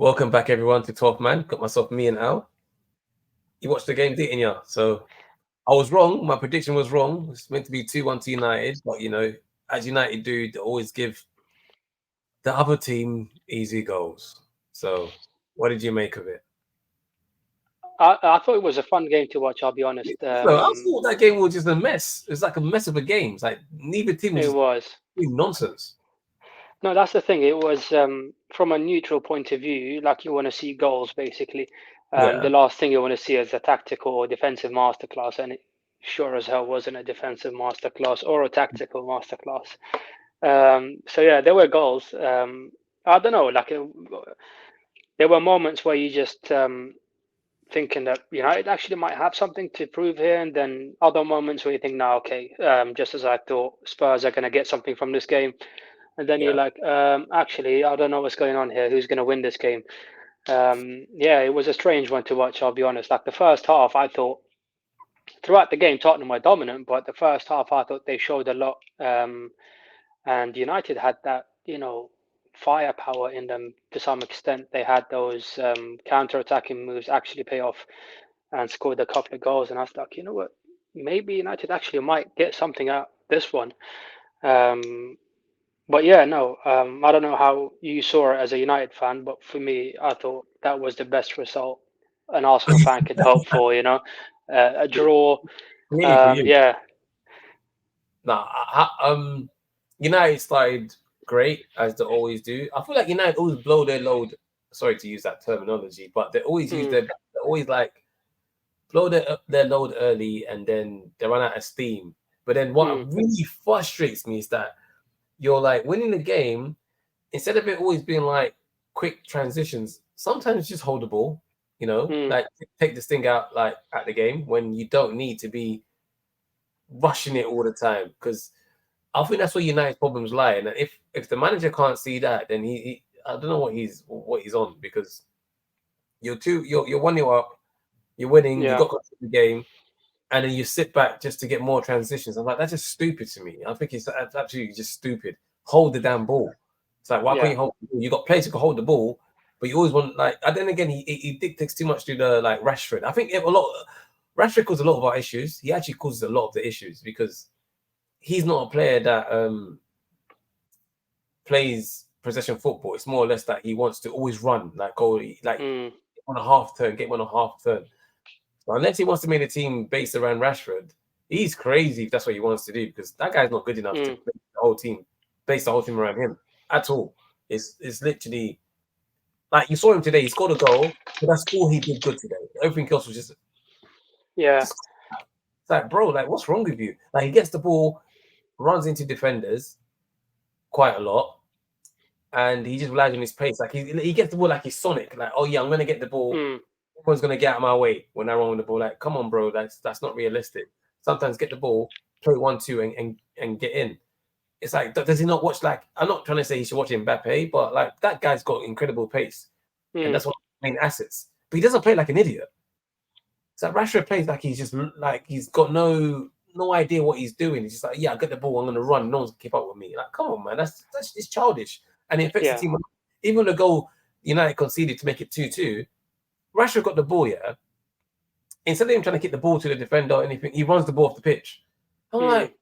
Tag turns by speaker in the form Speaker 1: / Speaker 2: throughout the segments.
Speaker 1: Welcome back, everyone, to 12th Man. Got myself, me and Al. You watched the game, didn't you? So I was wrong. My prediction was wrong. It's meant to be 2-1 to United. But, as United do, they always give the other team easy goals. So what did you make of it?
Speaker 2: I thought it was a fun game to watch, I'll be honest.
Speaker 1: So I thought that game was just a mess. It's like a mess of a game. It's like neither team was
Speaker 2: It
Speaker 1: just
Speaker 2: was.
Speaker 1: doing nonsense.
Speaker 2: No, that's the thing. It was from a neutral point of view, like you want to see goals, basically.
Speaker 1: Yeah.
Speaker 2: The last thing you want to see is a tactical or defensive masterclass, and it sure as hell wasn't a defensive masterclass or a tactical masterclass. So yeah, there were goals. I don't know, like there were moments where you just thinking that United actually might have something to prove here, and then other moments where you think, no, okay, just as I thought, Spurs are going to get something from this game, and then you're
Speaker 1: Yeah.
Speaker 2: like, actually, I don't know what's going on here. Who's going to win this game? Yeah, it was a strange one to watch. I'll be honest. Like the first half, I thought throughout the game Tottenham were dominant, but the first half I thought they showed a lot, and United had that, firepower in them to some extent. They had those counter-attacking moves actually pay off and scored a couple of goals. And I was like, you know what? Maybe United actually might get something out of this one. Um, but yeah, no, I don't know how you saw it as a United fan, but for me, I thought that was the best result an Arsenal fan could hope for. A draw.
Speaker 1: Really for you.
Speaker 2: Yeah,
Speaker 1: Nah, United started great as they always do. I feel like United always blow their load. Sorry to use that terminology, but they always use
Speaker 2: mm,
Speaker 1: they always like blow their load early and then they run out of steam. But then what
Speaker 2: mm,
Speaker 1: really frustrates me is that you're like winning the game instead of it always being like quick transitions. Sometimes just hold the ball,
Speaker 2: mm,
Speaker 1: like take this thing out like at the game when you don't need to be rushing it all the time because I think that's where United's problems lie. And if the manager can't see that, then he I don't know what he's on because you're 1-0 up, you're winning, you
Speaker 2: yeah,
Speaker 1: got control of the game, and then you sit back just to get more transitions. I'm like, that's just stupid to me. I think it's absolutely just stupid. Hold the damn ball. It's like why can't
Speaker 2: yeah,
Speaker 1: you hold the ball? You got players who can hold the ball, but you always want like. And then again, he dictates too much to the like Rashford. I think Rashford causes a lot of our issues. He actually causes a lot of the issues because he's not a player that plays possession football. It's more or less that he wants to always run, like go like
Speaker 2: mm,
Speaker 1: on a half turn, get one on a half turn. So unless he wants to make a team based around Rashford, he's crazy if that's what he wants to do because that guy's not good enough to
Speaker 2: mm,
Speaker 1: play the whole team, base the whole team around him at all. It's literally like you saw him today. He scored a goal, but that's all he did good today. Everything else was
Speaker 2: yeah,
Speaker 1: just it's like bro, like what's wrong with you? Like he gets the ball, runs into defenders quite a lot, and he just relies on his pace. Like he gets the ball like he's Sonic. Like, oh yeah, I'm gonna get the ball.
Speaker 2: mm,
Speaker 1: Everyone's gonna get out of my way when I run with the ball. Like, come on, bro, that's not realistic. Sometimes get the ball, play 1-2, and get in. It's like does he not watch? Like, I'm not trying to say he should watch Mbappe, but like that guy's got incredible pace, and
Speaker 2: mm,
Speaker 1: that's one of the main assets. But he doesn't play like an idiot. So Rashford plays like he's just like he's got no idea what he's doing. He's just like, yeah, I get the ball, I'm gonna run. No one's gonna keep up with me. Like, come on, man, that's just childish, and it affects the
Speaker 2: yeah,
Speaker 1: team. Even the goal United conceded to make it 2-2, Rashford got the ball. Yeah, instead of him trying to kick the ball to the defender or anything, he runs the ball off the pitch. I'm
Speaker 2: mm.
Speaker 1: like,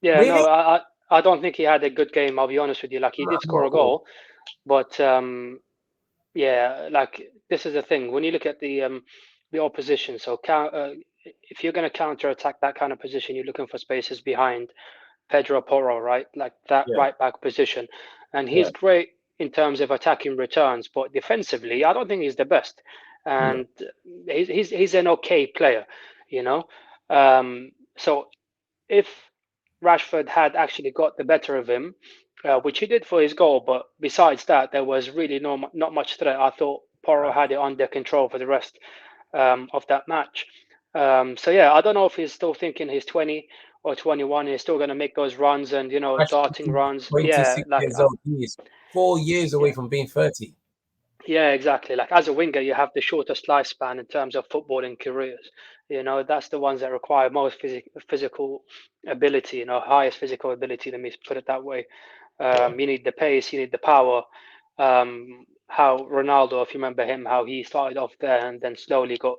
Speaker 2: Yeah.
Speaker 1: really?
Speaker 2: No, I don't think he had a good game. I'll be honest with you. Like he
Speaker 1: Not
Speaker 2: did score a
Speaker 1: at
Speaker 2: goal, but yeah, like this is the thing. When you look at the opposition, so if you're going to counter attack that kind of position, you're looking for spaces behind Pedro Porro, right? Like that
Speaker 1: Yeah,
Speaker 2: right back position, and
Speaker 1: yeah,
Speaker 2: he's great in terms of attacking returns, but defensively, I don't think he's the best.
Speaker 1: yeah,
Speaker 2: And he's an okay player, you know. So if Rashford had actually got the better of him, which he did for his goal, but besides that, there was really not much threat. I thought Porro
Speaker 1: right.
Speaker 2: had it under control for the rest of that match. So yeah, I don't know if he's still thinking he's 20 or 21. He's still going to make those runs and
Speaker 1: Rashford
Speaker 2: darting
Speaker 1: is
Speaker 2: runs. Yeah,
Speaker 1: 26
Speaker 2: like
Speaker 1: years old. He is 4 years away
Speaker 2: yeah,
Speaker 1: from being 30.
Speaker 2: yeah, exactly. Like as a winger, you have the shortest lifespan in terms of footballing careers. That's the ones that require most physical ability. Highest physical ability. Let me put it that way.
Speaker 1: Yeah,
Speaker 2: You need the pace, you need the power, how Ronaldo, if you remember him, how he started off there and then slowly got,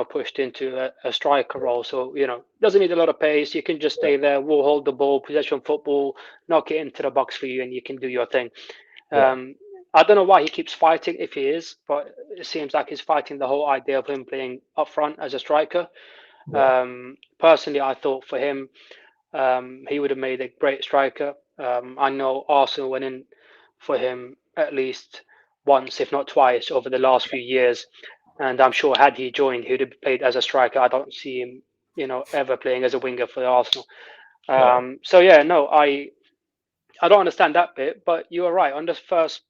Speaker 2: pushed into a striker role. So, doesn't need a lot of pace. You can just stay there, we'll hold the ball, possession football, knock it into the box for you, and you can do your thing.
Speaker 1: Yeah.
Speaker 2: I don't know why he keeps fighting if he is, but it seems like he's fighting the whole idea of him playing up front as a striker.
Speaker 1: Yeah.
Speaker 2: Personally, I thought for him, he would have made a great striker. I know Arsenal went in for him at least once, if not twice, over the last few years. And I'm sure had he joined, he would have played as a striker. I don't see him, ever playing as a winger for Arsenal.
Speaker 1: No.
Speaker 2: So yeah, no, I don't understand that bit. But you are right on the first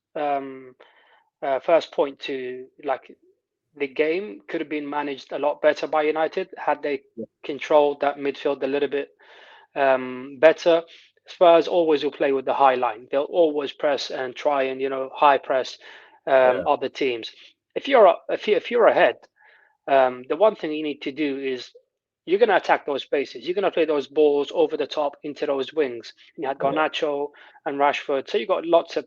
Speaker 2: point to like the game could have been managed a lot better by United had they controlled that midfield a little bit better. Spurs always will play with the high line. They'll always press and try and high press
Speaker 1: Yeah.
Speaker 2: other teams. If you're ahead, the one thing you need to do is you're going to attack those spaces. You're going to play those balls over the top into those wings. And you had
Speaker 1: Yeah.
Speaker 2: Garnacho and Rashford, so you got lots of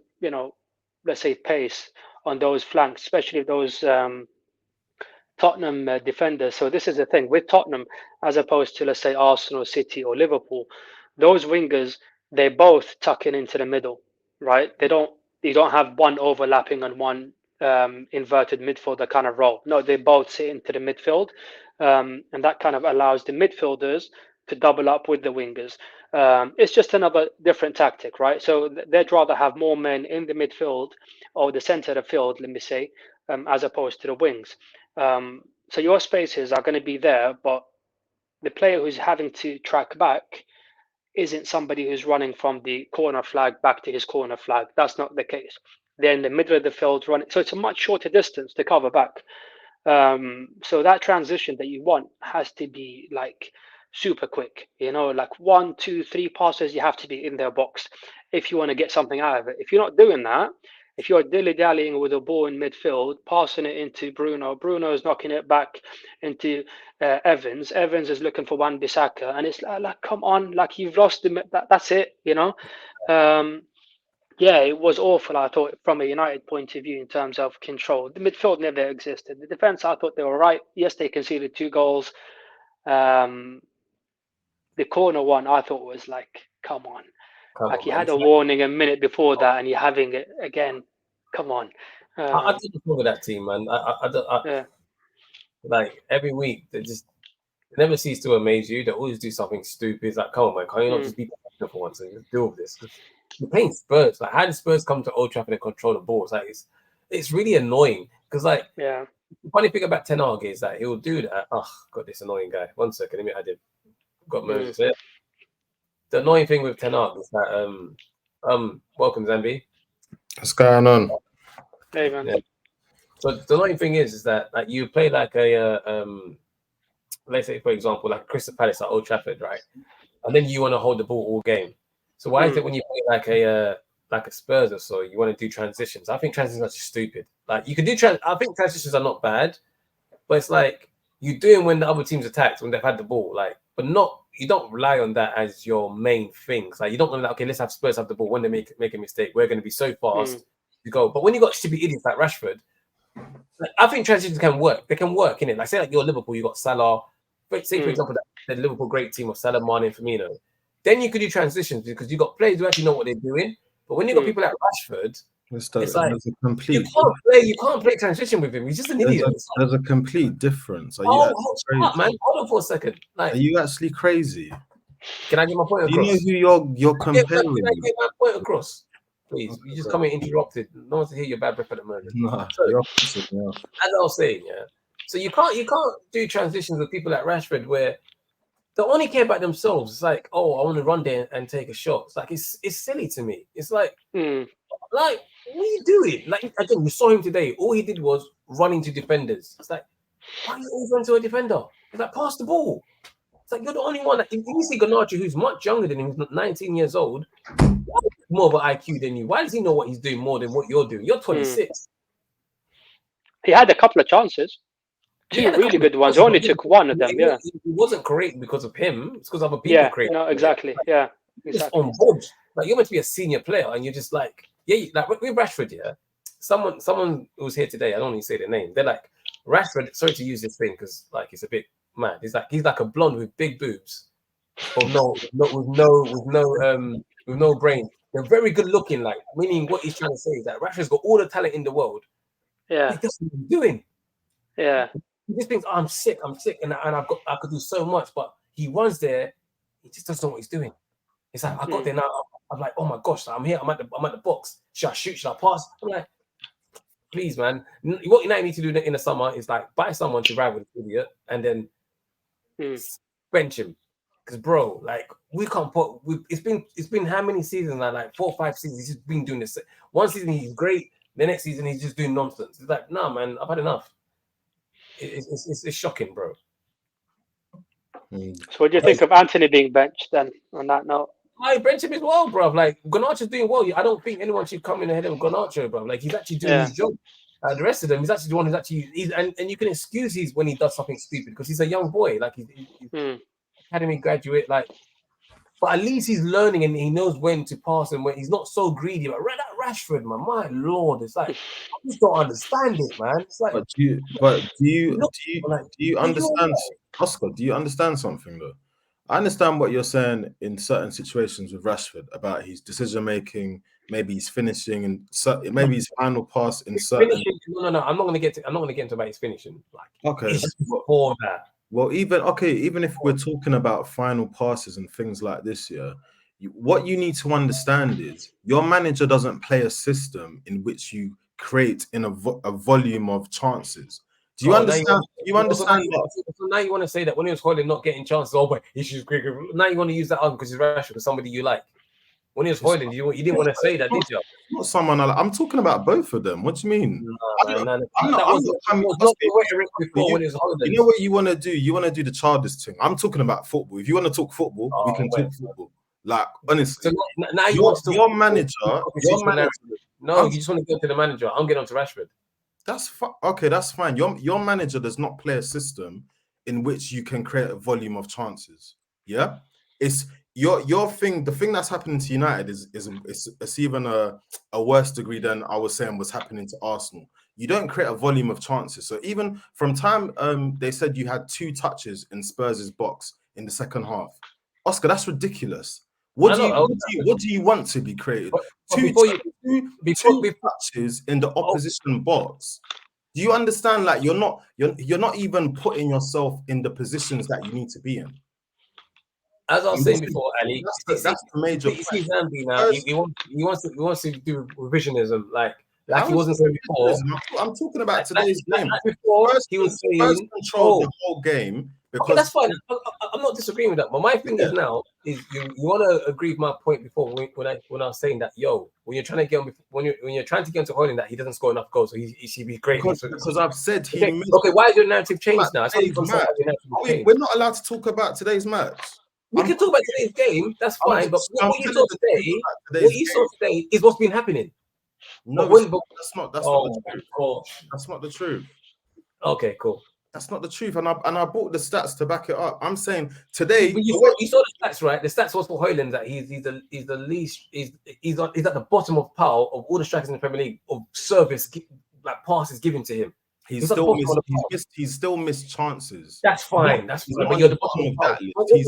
Speaker 2: let's say pace on those flanks, especially those Tottenham defenders. So this is the thing with Tottenham, as opposed to let's say Arsenal, City, or Liverpool. Those wingers they both tuck in into the middle, right? They don't. You don't have one overlapping on one inverted midfielder kind of role. No, they both sit into the midfield, and that kind of allows the midfielders to double up with the wingers. It's just another different tactic, right? So they'd rather have more men in the midfield or the center of the field, let me say, as opposed to the wings. So your spaces are going to be there, but the player who's having to track back isn't somebody who's running from the corner flag back to his corner flag. That's not the case. They're in the middle of the field running, so it's a much shorter distance to cover back. So that transition that you want has to be like super quick. Like 1, 2, 3 passes, you have to be in their box if you want to get something out of it. If you're not doing that, if you're dilly-dallying with a ball in midfield, passing it into Bruno is knocking it back into Evans. Evans is looking for Wan-Bissaka, and it's like, come on, like you've lost the. That's it, Yeah, it was awful. I thought from a United point of view in terms of control, the midfield never existed. The defense, I thought they were right. Yes, they conceded 2 goals. The corner one, I thought was like, come on.
Speaker 1: Come
Speaker 2: Like
Speaker 1: on,
Speaker 2: you
Speaker 1: man.
Speaker 2: had
Speaker 1: It's
Speaker 2: a
Speaker 1: like,
Speaker 2: warning a minute before that, and you're having it again. Come on.
Speaker 1: I did look with that team, man.
Speaker 2: Yeah.
Speaker 1: Like every week, they just never cease to amaze you. They always do something stupid. It's like, come on, man, can you not just be professional for once and just deal with this? Because you're playing Spurs. Like, how did Spurs come to Old Trafford and control the ball? It's like it's really annoying. Because like
Speaker 2: Yeah.
Speaker 1: the funny thing about Ten Hag is that he'll do that. Oh, got this annoying guy. 1 second, let me. I did got Moses here. The annoying thing with Ten Hag is that welcome Zambi.
Speaker 3: What's going on?
Speaker 2: Hey, man.
Speaker 1: Yeah. So the annoying thing is that like you play like a let's say for example like Crystal Palace at Old Trafford, right? And then you want to hold the ball all game. So why is it when you play like a Spurs or so, you want to do transitions? I think transitions are just stupid. Like you could do I think transitions are not bad, but it's like you do them when the other team's attacked when they've had the ball, like, but not you don't rely on that as your main things. Like you don't want to like, okay, let's have Spurs have the ball when they make a mistake. We're going to be so fast to go. But when you got stupid idiots like Rashford, like, I think transitions can work. They can work in it. Like say like you're Liverpool, you got Salah. But say for example the Liverpool great team of Salah, Mane, and Firmino. Then you could do transitions because you got players who actually know what they're doing. But when you got people like Rashford, it's like you can't play transition with him. He's just an idiot.
Speaker 3: There's a complete difference.
Speaker 1: Hold up, man. Hold on for a second. Like,
Speaker 3: are you actually crazy?
Speaker 1: Can I get my point across?
Speaker 3: Do you know who you're comparing?
Speaker 1: Can I get my point across? Please, you just come in interrupted. No one to hear your bad breath at the moment.
Speaker 3: Nah,
Speaker 1: so,
Speaker 3: you're pissing me off.
Speaker 1: As I was saying, yeah. So you can't do transitions with people like Rashford where they only care about themselves. It's like, oh, I want to run there and take a shot. It's like it's silly to me. It's like, like, what are you doing? Like again, you saw him today. All he did was run into defenders. It's like, why are you always run to a defender? It's like pass the ball. It's like you're the only one that if you see Garnacho, who's much younger than him, he's 19 years old, more of an IQ than you. Why does he know what he's doing more than what you're doing? You're 26.
Speaker 2: He had a couple of chances. 2 really good ones. He only took one of them.
Speaker 1: It wasn't great because of him. It's because other people created.
Speaker 2: No, exactly. Yeah, exactly.
Speaker 1: On board. Like you're meant to be a senior player, and you're just like, yeah, like with Rashford, yeah. Someone who was here today, I don't even say their name. They're like, Rashford. Sorry to use this thing because like it's a bit mad. He's like a blonde with big boobs, but with no brain. They're very good looking, like meaning what he's trying to say is that Rashford's got all the talent in the world.
Speaker 2: Yeah.
Speaker 1: He doesn't know what he's doing.
Speaker 2: Yeah.
Speaker 1: He just thinks, oh, I'm sick, and I could do so much, but he runs there, he just doesn't know what he's doing. It's like I got there now. I'm like, oh my gosh, I'm here. I'm at the box. Should I shoot? Should I pass? I'm like, please, man. What you need to do in the summer is like buy someone to ride with this idiot, and then bench him. Because bro, like we can't put. It's been how many seasons now? Like 4 or 5 seasons. He's just been doing this. One season he's great. The next season he's just doing nonsense. It's like, nah, man, I've had enough. It's shocking, bro.
Speaker 2: So what do you think of Anthony being benched then? On that note,
Speaker 1: I bench him as well, bro. Like Garnacho's doing well. I don't think anyone should come in ahead of Garnacho, bro. Like he's actually doing his job. The rest of them, he's actually the one who's actually and you can excuse when he does something stupid because he's a young boy, like he's academy graduate, like. But at least he's learning and he knows when to pass and when he's not so greedy. But that Rashford, man, my lord, it's like I just don't understand it, man. It's like,
Speaker 3: do you understand, Oscar? Do you understand something though? I understand what you're saying in certain situations with Rashford about his decision making. Maybe he's finishing and maybe his final pass in certain.
Speaker 1: Finishing, no. I'm not going to get into about his finishing. Like,
Speaker 3: okay,
Speaker 1: it's before that.
Speaker 3: Well, even if we're talking about final passes and things like this, yeah, what you need to understand is your manager doesn't play a system in which you create in a volume of chances. Do you understand? You understand that?
Speaker 1: So now you want to say that when he was holding, not getting chances, oh, but he should great. Now you want to use that argument because he's Rashford, because somebody you like. When he was holding, you didn't want to say that, did you?
Speaker 3: Not someone I like. I'm talking about both of them. What do you mean?
Speaker 1: You know
Speaker 3: what you want to do? You want to do the childish thing. I'm talking about football. If you want to talk football, we can talk football. Like honestly,
Speaker 1: so now
Speaker 3: your manager.
Speaker 1: No, you just want to go to the manager. I'm getting on to Rashford.
Speaker 3: Okay. That's fine. Your manager does not play a system in which you can create a volume of chances. Yeah, it's your thing. The thing that's happening to United is even a worse degree than I was saying was happening to Arsenal. You don't create a volume of chances. So even from time they said you had 2 touches in Spurs' box in the second half. Oscar, that's ridiculous. What do you want to be created? Two touches in the opposition box. Do you understand? Like you're not even putting yourself in the positions that you need to be in.
Speaker 1: As I was saying before, Ali,
Speaker 3: that's the major.
Speaker 1: He wants to do revisionism, like he wasn't saying before.
Speaker 3: I'm talking about today's game.
Speaker 1: Before he was saying,
Speaker 3: controlled the whole game.
Speaker 1: Because that's fine. I'm not disagreeing with that. But my thing is now is you want to agree with my point before when I was saying that when you're trying to get on when you're trying to get into holding that he doesn't score enough goals, so he should be great.
Speaker 3: Because I've said he.
Speaker 1: Okay, why is your narrative changed now?
Speaker 3: We're not allowed to talk about today's match.
Speaker 1: We can talk about today's game. That's fine. But what you saw today is what's been happening.
Speaker 3: No, that's not the truth. That's not the truth.
Speaker 1: Okay, cool.
Speaker 3: That's not the truth, and I brought the stats to back it up. I'm saying today.
Speaker 1: But you saw the stats, right? The stats was for Højlund that he's the least. He's at the bottom of pile of all the strikers in the Premier League of service, like passes given to him. He's still missed chances. That's fine. That's fine. But you're the bottom of that.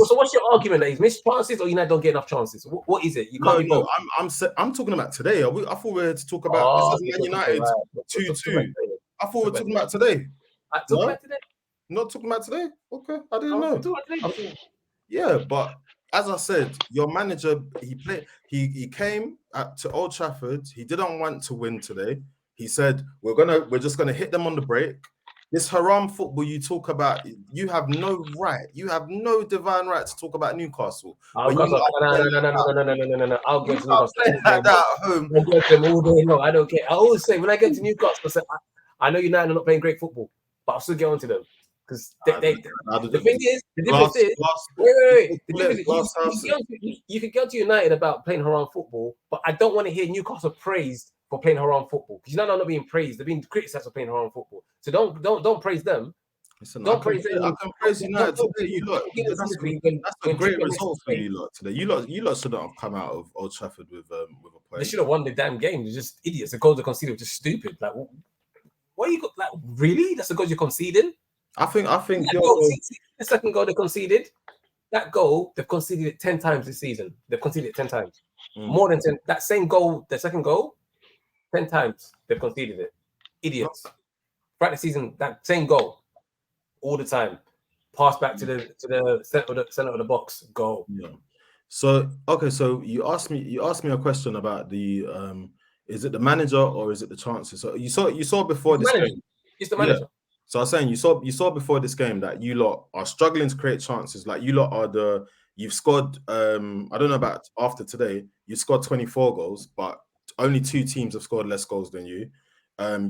Speaker 1: So what's your argument? That he's missed chances, or United don't get enough chances? What is it? You can't.
Speaker 3: No. I'm talking about today. I thought we were here to talk about Man United 2-2. I thought we were talking about today. Not talking about today. Okay, I didn't know. Yeah, but as I said, your manager he came to Old Trafford. He didn't want to win today. He said we're just gonna hit them on the break. This haram football you talk about, you have no right. You have no divine right to talk about Newcastle.
Speaker 1: No. I'll get to Newcastle
Speaker 3: at home.
Speaker 1: I don't care. I always say when I get to Newcastle, I know United are not playing great football, but I'll still get onto them because the difference is you can go to United about playing haram football, but I don't want to hear Newcastle praised for playing haram football because United are not being praised; they're being criticised for playing haram football. So don't praise them.
Speaker 3: Listen,
Speaker 1: Don't praise it.
Speaker 3: I can praise United today. You lot, that's a great result for you lot today. You lot shouldn't have come out of Old Trafford with a point.
Speaker 1: They should have won the damn game. They're just idiots. The goals they conceded were just stupid. Like, what you got? Like, really? That's the goals you're conceding?
Speaker 3: I think
Speaker 1: the second goal they conceded. That goal they've conceded it 10 times this season. They've conceded it 10 times, more than 10. That same goal, the second goal, 10 times they've conceded it. Idiots. Throughout the season, that same goal, all the time. Pass back to the center of the box. Goal.
Speaker 3: Yeah. So okay, so you asked me a question about the is it the manager or is it the chances? So you saw before this game.
Speaker 1: It's the manager.
Speaker 3: Yeah. So I was saying you saw before this game that you lot are struggling to create chances. Like you lot are you've scored I don't know about after today, you scored 24 goals, but only 2 teams have scored less goals than you.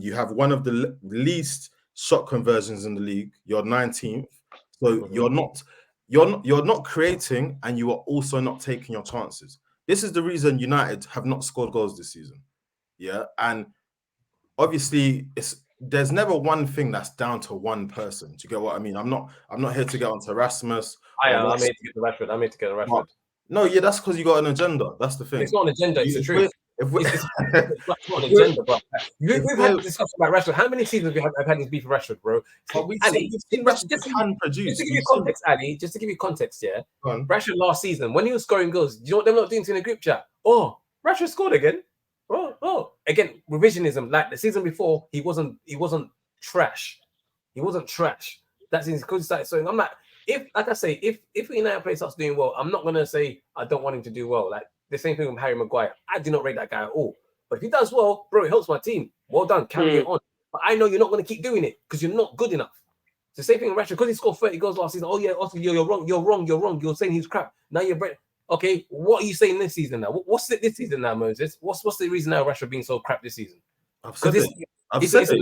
Speaker 3: You have one of the least shot conversions in the league. You're 19th. So you're not creating, and you are also not taking your chances. This is the reason United have not scored goals this season. Yeah, and obviously there's never one thing that's down to one person. Do you get what I mean? I'm not here to get onto Rasmus.
Speaker 1: I'm here to get the Rashford. I'm here to get the Rashford.
Speaker 3: No, yeah, that's because you got an agenda. That's the thing.
Speaker 1: It's not an agenda. It's the truth. It's not an agenda, but we've had a discussion about Rashford. How many seasons I've had this beef with Rashford, bro?
Speaker 3: Ali, just can produce.
Speaker 1: Just to give you context, Ali. Just to give you context, yeah. Rashford last season when he was scoring goals, do you know what they're not doing in the group chat? Oh, Rashford scored again. Oh, again, revisionism. Like the season before, he wasn't trash. He wasn't trash. That's because he started. So I'm like, if United player starts doing well, I'm not gonna say I don't want him to do well. Like the same thing with Harry Maguire. I do not rate that guy at all. But if he does well, bro, it helps my team. Well done, carry it on. But I know you're not gonna keep doing it because you're not good enough. It's the same thing with Rashford because he scored 30 goals last season. Oh yeah, also you're wrong. You're saying he's crap. Now you're okay. What are you saying this season now? What's it this season now, Moses? What's the reason now Rashford being so crap this season?
Speaker 3: I've said it.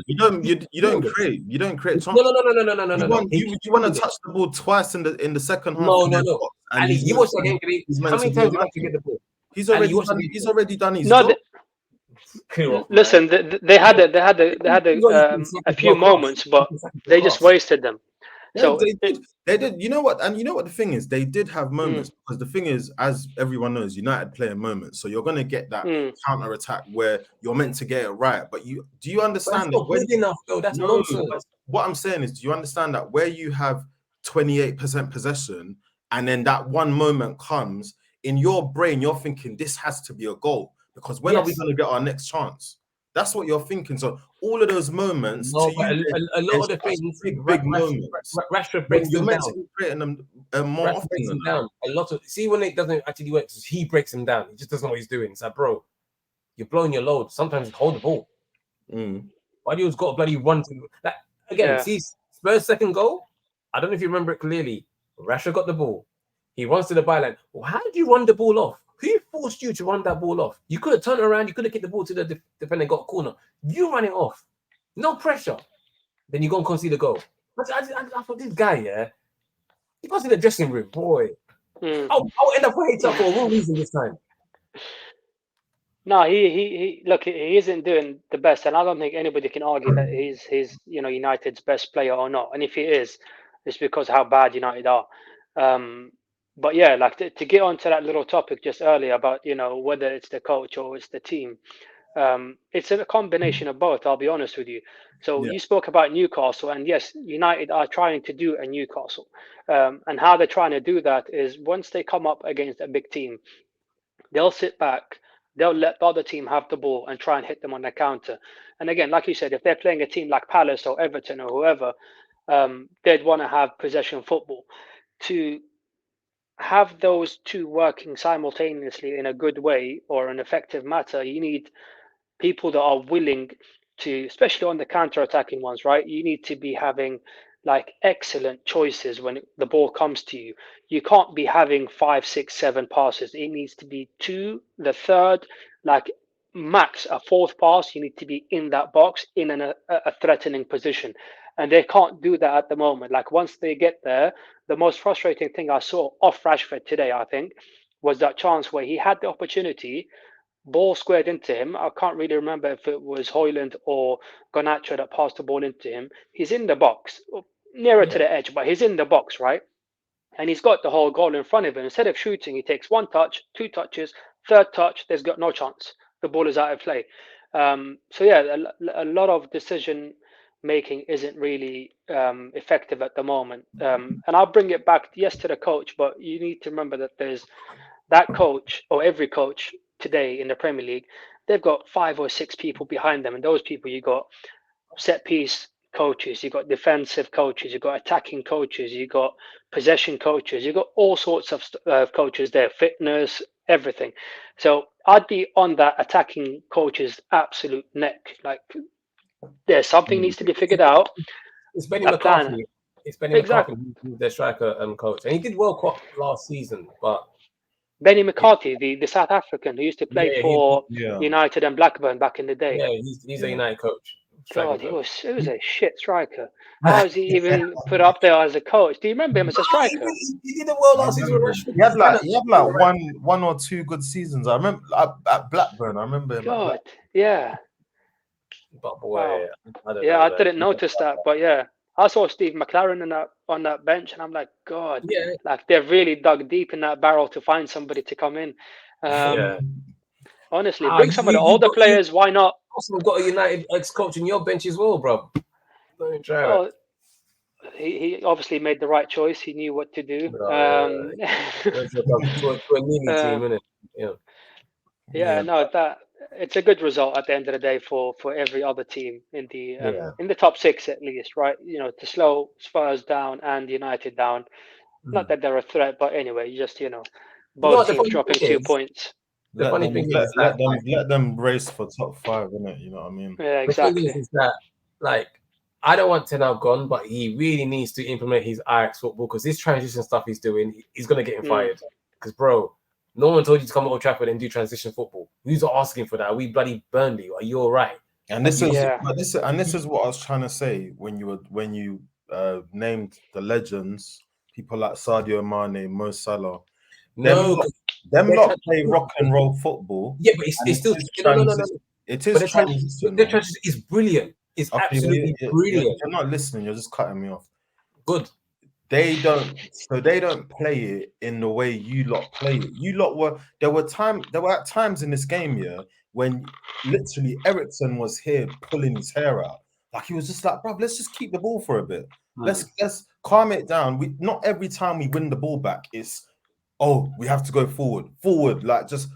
Speaker 3: You don't create. You don't create chances.
Speaker 1: No.
Speaker 3: You want to touch the ball twice in the second half.
Speaker 1: No. Ali, you watched the game today. How many times did he get the ball?
Speaker 3: He's already done his job.
Speaker 2: Listen, they had a few moments, but they just wasted them. So
Speaker 3: they did. You know what? And you know what the thing is? They did have moments because the thing is, as everyone knows, United play in moments. So you're going to get that counter attack where you're meant to get it right. But do you understand
Speaker 1: that? Good enough, though. That's nonsense.
Speaker 3: What I'm saying is, do you understand that where you have 28% possession and then that one moment comes in your brain, you're thinking this has to be a goal because when are we going to get our next chance? That's what you're thinking. So all of those moments,
Speaker 1: a lot of the things,
Speaker 3: big moments.
Speaker 1: Rashford breaks them down.
Speaker 3: Creating them more often
Speaker 1: breaks them down. A lot of when it doesn't actually work, he breaks them down. He just doesn't know what he's doing. It's like, bro, you're blowing your load. Sometimes hold the ball. Why do you got to bloody run to that again? See Spurs' second goal. I don't know if you remember it clearly. Rashford got the ball. He runs to the byline. Well, how did you run the ball off? Who forced you to run that ball off? You could have turned around. You could have kicked the ball to the defender and got a corner. You run it off. No pressure. Then you go and concede the goal. I thought this guy, he was in the dressing room, boy. I'll end up with HR for a wrong reason this time.
Speaker 2: No, he look, he isn't doing the best, and I don't think anybody can argue that he's United's best player or not. And if he is, it's because how bad United are. But yeah, like to get onto that little topic just earlier about whether it's the coach or it's the team, it's a combination of both. I'll be honest with you. So you spoke about Newcastle, and yes, United are trying to do a Newcastle, and how they're trying to do that is once they come up against a big team, they'll sit back, they'll let the other team have the ball and try and hit them on the counter. And again, like you said, if they're playing a team like Palace or Everton or whoever, they'd want to have possession football. To have those two working simultaneously in a good way or an effective matter, you need people that are willing to, especially on the counter-attacking ones, right? You need to be having like excellent choices when the ball comes to you. You can't be having 5, 6, 7 passes. It needs to be 2, the third, like max a 4th pass. You need to be in that box in a threatening position. And they can't do that at the moment. Like once they get there, the most frustrating thing I saw off Rashford today, I think, was that chance where he had the opportunity, ball squared into him. I can't really remember if it was Højlund or Garnacho that passed the ball into him. He's in the box. nearer to the edge, but he's in the box, right? And he's got the whole goal in front of him. Instead of shooting, he takes 1 touch, 2 touches, 3rd touch, there's got no chance. The ball is out of play. So yeah, a lot of decision making isn't really effective at the moment. And I'll bring it back, yes, to the coach, but you need to remember that there's that coach, or every coach today in the Premier League, they've got 5 or 6 people behind them, and those people, you got set piece coaches, you got defensive coaches, you got attacking coaches, you got possession coaches, you got all sorts of coaches there, fitness, everything. So I'd be on that attacking coach's absolute neck. Like, there's something needs to be figured out.
Speaker 1: It's Benny McCarthy. It's Benny McCarthy, the striker coach, and he did well last season. But
Speaker 2: Benny McCarthy, the South African who used to play for United and Blackburn back in the day.
Speaker 1: Yeah, he's a United coach.
Speaker 2: God, he was a shit striker. How is he even put up there as a coach? Do you remember him as a striker?
Speaker 1: He did well last season.
Speaker 3: He had like one or two good seasons. I remember at Blackburn. I remember him.
Speaker 2: God, yeah.
Speaker 1: But boy,
Speaker 2: wow. I didn't notice that, but yeah, I saw Steve McLaren on that bench, and I'm like, God, like they've really dug deep in that barrel to find somebody to come in. Honestly, bring some of the older players. Why not?
Speaker 1: Also got a United ex-coach in your bench as well, bro. Don't even try that.
Speaker 2: He obviously made the right choice. He knew what to do.
Speaker 1: To a mini team, innit?
Speaker 2: Yeah, no, that it's a good result at the end of the day for every other team in the top 6 at least, right? To slow Spurs down and United down. Not that they're a threat, but anyway, you just both teams dropping 2 points.
Speaker 1: The funny thing is,
Speaker 3: let them race for top 5, innit? You know what I mean?
Speaker 2: Yeah, exactly.
Speaker 1: The thing is that, like, I don't want Ten Hag gone, but he really needs to implement his Ajax football, because this transition stuff he's doing, he's gonna get him fired. Because, bro, no one told you to come to Old Trafford and do transition football. Who's asking for that? Are we bloody Burnley? Are you all right?
Speaker 3: And this is what I was trying to say when you named the legends, people like Sadio Mane, Mo Salah. Them lot play rock and roll football.
Speaker 1: Yeah, but it's still no.
Speaker 3: It is transition.
Speaker 1: The transition is brilliant. It's absolutely brilliant.
Speaker 3: You're not listening. You're just cutting me off.
Speaker 1: Good.
Speaker 3: They don't play it in the way you lot play it. There were at times in this game when literally Ericsson was here pulling his hair out. Like, he was just like, bro, let's just keep the ball for a bit. Let's calm it down. Not every time we win the ball back, it's we have to go forward. Like, just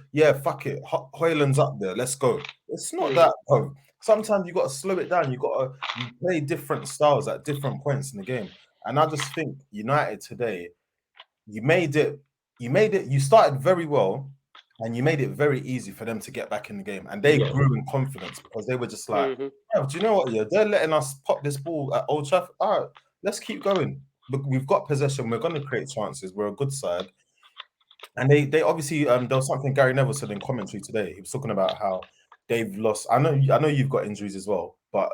Speaker 3: fuck it. Hoyland's up there. Let's go. It's not that, bro. Sometimes you got to slow it down. You play different styles at different points in the game. And I just think United today, you started very well, and you made it very easy for them to get back in the game. And they grew in confidence, because they were just like, do you know what? They're letting us pop this ball at Old Trafford. All right, let's keep going. Look, we've got possession. We're going to create chances. We're a good side. And they obviously, there was something Gary Neville said in commentary today. He was talking about how they've lost. I know you've got injuries as well, but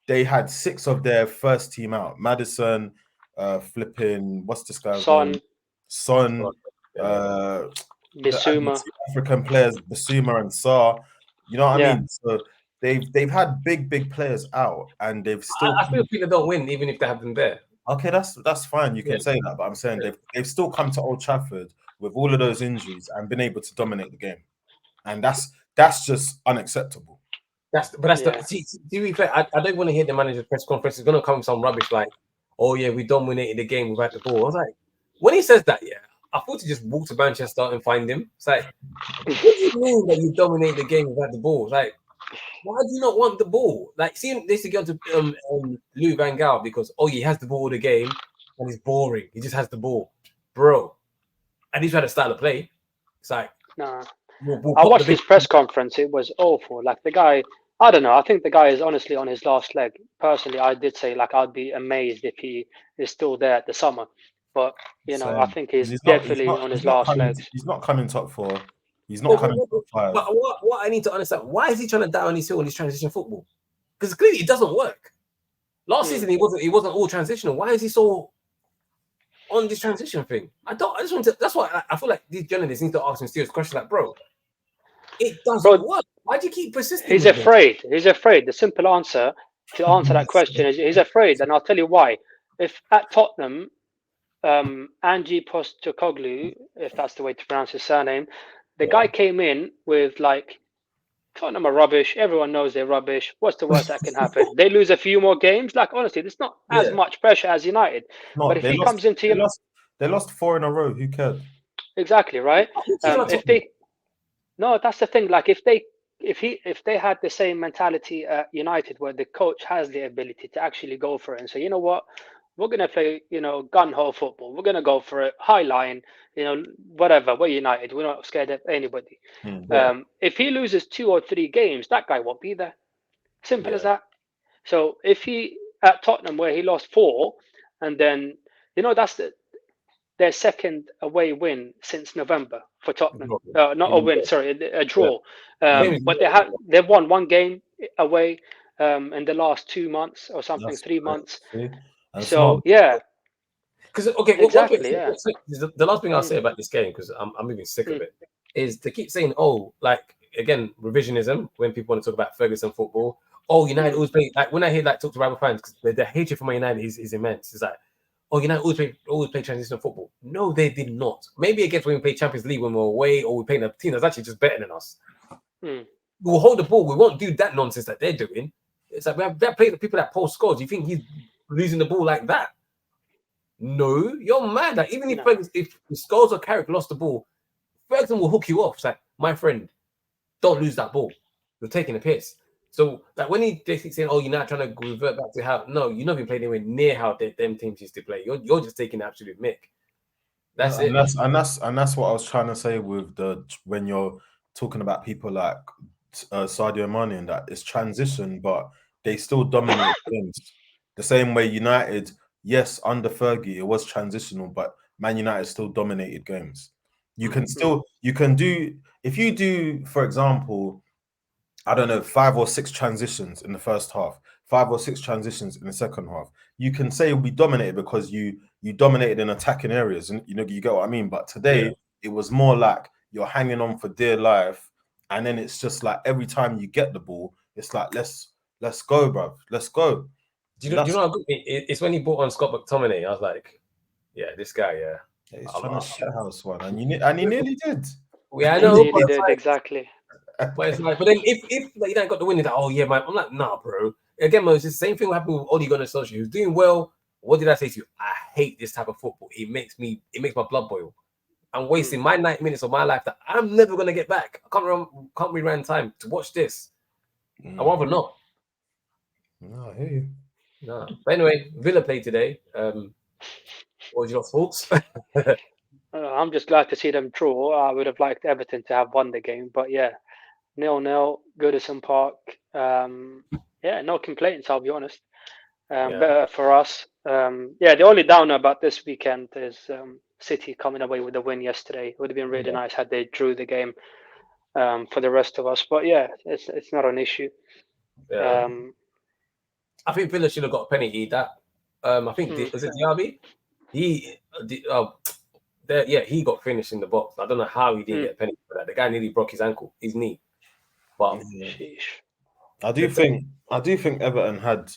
Speaker 3: they had 6 of their first team out. Madison, what's this guy's name? Son,
Speaker 2: Bissouma,
Speaker 3: African players, Bissouma and Sarr. You know what I mean? So they've had big players out, and they've still.
Speaker 1: I feel people don't win even if they have them there.
Speaker 3: Okay, that's fine. You can say that, but I'm saying they've still come to Old Trafford with all of those injuries and been able to dominate the game, and that's just unacceptable.
Speaker 1: To be fair, I don't want to hear the manager's press conference. It's going to come with some rubbish like, "Oh yeah, we dominated the game without the ball." I was like, when he says that, I thought he just walked to Manchester and find him. It's like, what do you mean that you dominate the game without the ball? It's like, why do you not want the ball? Like, see, they used to go to Louis Van Gaal because he has the ball all the game and he's boring. He just has the ball, bro. And he's trying to start a play. It's like,
Speaker 2: nah. I watched his press conference. It was awful. Like, the guy, I don't know. I think the guy is honestly on his last leg. Personally, I did say, like, I'd be amazed if he is still there at the summer. But, I think he's definitely on his last legs.
Speaker 3: He's not coming top 4. He's not coming top 5.
Speaker 1: But what I need to understand, why is he trying to die on his heel in his transition football? Because clearly it doesn't work. Last season he wasn't all transitional. Why is he so on this transition thing? That's why I feel like these journalists need to ask him serious questions like, bro, it doesn't work. Why do you keep persisting?
Speaker 2: He's afraid. He's afraid. The simple answer to answer that question is he's afraid, and I'll tell you why. if at Tottenham, Ange Postecoglou, if that's the way to pronounce his surname, the guy came in with like, Tottenham are rubbish. Everyone knows they're rubbish. What's the worst that can happen? They lose a few more games. Like, honestly, there's not as much pressure as United.
Speaker 3: No,
Speaker 2: But if he comes into your...
Speaker 3: they lost 4 in a row. Who cared?
Speaker 2: Exactly, right? If they... No, that's the thing. Like, if they had the same mentality at United, where the coach has the ability to actually go for it and say, you know what, we're gonna play, gun-ho football. We're gonna go for it, high line, whatever. We're United. We're not scared of anybody. If he loses 2 or 3 games, that guy won't be there. Simple as that. So if he at Tottenham, where he lost 4, and then that's their second away win since November for Tottenham. Not a win, sorry, a draw. But they've won 1 game away in the last 2 months or something,
Speaker 3: That's
Speaker 2: 3 months.
Speaker 3: So
Speaker 1: because exactly, the last thing I'll say about this game, because I'm even sick of it, is they keep saying, oh, like again, revisionism when people want to talk about Ferguson football. Oh, United always play, like when I hear talk to rival fans, because the hatred for Man United is immense. It's like, oh, United always play transitional football. No, they did not. Maybe against when we play Champions League when we're away, or we play a team that's actually just better than us. We'll hold the ball. We won't do that nonsense that they're doing. It's like we have played the people that post scores. Do you think he's losing the ball like that? No, you're mad. Like, even if Scholes or Carrick lost the ball, Ferguson will hook you off. It's like, my friend, don't lose that ball. You're taking a piss. So like when they keep saying, "Oh, you're not trying to revert back to how," no, you're not been playing anywhere near how them teams used to play. You're just taking absolute mick. That's it.
Speaker 3: And that's what I was trying to say with when you're talking about people like Sadio Mane and that, it's transition, but they still dominate games. The same way United, yes, under Fergie, it was transitional, but Man United still dominated games. You can do, if you do, for example, I don't know, 5 or 6 transitions in the first half, 5 or 6 transitions in the second half. You can say we dominated because you dominated in attacking areas, and you get what I mean. But today it was more like you're hanging on for dear life, and then it's just like every time you get the ball, it's like let's go, bruv, let's go.
Speaker 1: Do you know how good it's when he brought on Scott McTominay? I was like, yeah, this guy,
Speaker 3: he's trying to shit house one, and he nearly did.
Speaker 1: Yeah, I know.
Speaker 2: He nearly did, exactly.
Speaker 1: But it's like, but then if United got the win, it's like, oh yeah, man. I'm like, nah, bro. Again, man, it's the same thing happened with Ole Gunnar Solskjaer. He was doing well. What did I say to you? I hate this type of football. It makes my blood boil. I'm wasting my 90 minutes of my life that I'm never gonna get back. I can't rerun time to watch this. I'd rather not.
Speaker 3: No, I hear you.
Speaker 1: No. But anyway, Villa played today. What was your thoughts?
Speaker 2: I'm just glad to see them draw. I would have liked Everton to have won the game, but yeah, 0-0, Goodison Park. No complaints, I'll be honest. Better for us. The only downer about this weekend is City coming away with a win yesterday. It would have been really nice had they drew the game for the rest of us. But yeah, it's not an issue.
Speaker 1: Yeah. I think Villa should have got a penalty. That I think was it Diaby? He got finished in the box. I don't know how he didn't get a penalty for that. The guy nearly broke his knee. But
Speaker 3: I do think Everton had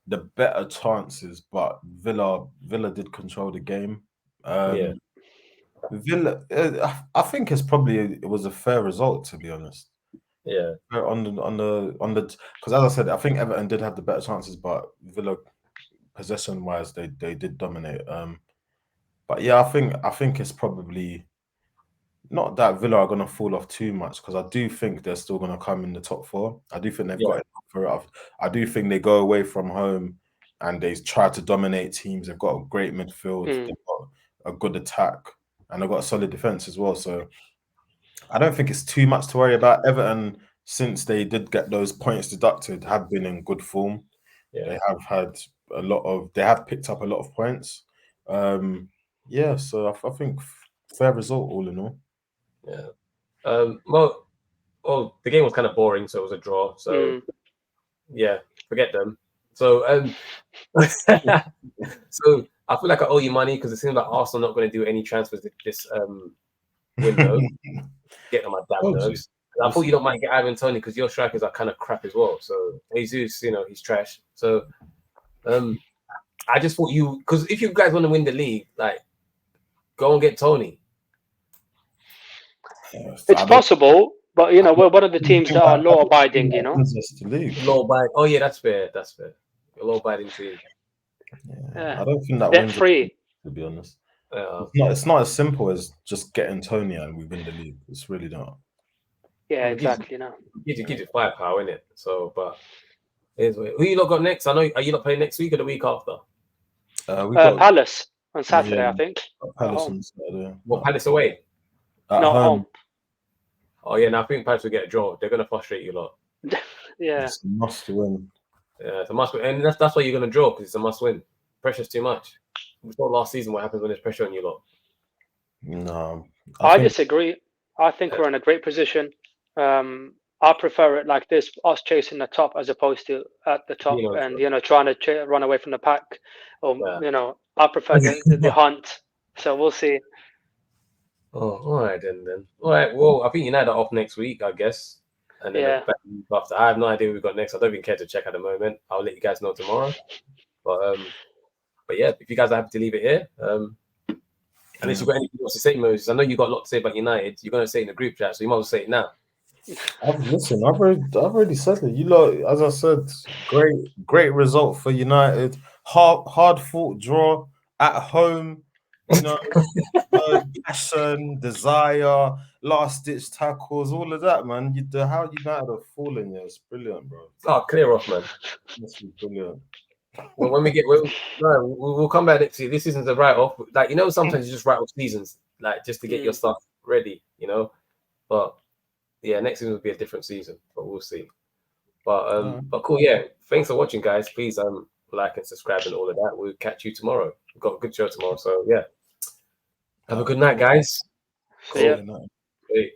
Speaker 3: the better chances, but Villa did control the game. Villa, I think it was a fair result, to be honest.
Speaker 1: Yeah.
Speaker 3: On the because as I said, I think Everton did have the better chances, but Villa, possession wise, they did dominate. But yeah, I think it's probably not that Villa are going to fall off too much, because I do think they're still going to come in the top 4. I do think they've got it for it. I do think they go away from home and they try to dominate teams. They've got a great midfield, they've got a good attack, and they've got a solid defense as well. So I don't think it's too much to worry about. Everton, since they did get those points deducted, have been in good form. They have had they have picked up a lot of points. So I think fair result all in all.
Speaker 1: Yeah. The game was kind of boring, so it was a draw. So yeah, forget them. So so I feel like I owe you money, because it seems like Arsenal not going to do any transfers this window. Getting on my damn nerves. I thought you don't mind get Ivan Toney, because your strikers are kind of crap as well. So Jesus, he's trash. So I just thought because if you guys want to win the league, like, go and get Tony.
Speaker 2: It's possible, but you know, we're one of the teams that are law-abiding. You know,
Speaker 3: law-abiding.
Speaker 1: Oh yeah, that's fair. That's fair. A law-abiding team.
Speaker 3: Yeah, I don't think that
Speaker 2: wins free.
Speaker 3: To be honest, it's not as simple as just getting Tony and we win the league. It's really not.
Speaker 2: Yeah, exactly. No,
Speaker 1: gives you firepower, innit? So, but who you lot got next? I know. Are you not playing next week or the week after?
Speaker 3: We got
Speaker 2: Palace on Saturday, I think.
Speaker 3: Palace on Saturday.
Speaker 1: What, Palace away?
Speaker 2: Not home.
Speaker 1: Oh yeah, now I think Palace will get a draw. They're gonna frustrate you a lot.
Speaker 2: Yeah,
Speaker 3: it's a must win.
Speaker 1: Yeah, it's a must win, and that's why you're gonna draw, because it's a must win. Pressure's too much. We saw last season what happens when there's pressure on you lot.
Speaker 3: No,
Speaker 2: I disagree. I think we're in a great position. I prefer it like this, us chasing the top as opposed to at the top and trying to run away from the pack. Or I prefer the hunt. So we'll see.
Speaker 1: Oh, all right then. All right. Well, I think United are off next week, I guess. And then after, I have no idea what we've got next. I don't even care to check at the moment. I'll let you guys know tomorrow. But yeah, if you guys are happy to leave it here, unless you've got anything else to say, Moses. I know you got a lot to say about United. You're gonna say it in the group chat, so you might as well say it now.
Speaker 3: I've already said it. You lot, as I said, great result for United. Hard fought draw at home. You know, passion, desire, last ditch tackles, all of that, man. How United have fallen, it's brilliant, bro.
Speaker 1: Oh, clear off, man.
Speaker 3: Must be brilliant.
Speaker 1: Well, we'll come back next year. This season's a write-off. Like, sometimes you just write off seasons, like, just to get your stuff ready, But yeah, next season will be a different season, but we'll see. But cool, yeah. Thanks for watching, guys. Please like and subscribe and all of that. We'll catch you tomorrow. We've got a good show tomorrow, so yeah. Have a good night, guys.
Speaker 2: See ya.
Speaker 1: Great.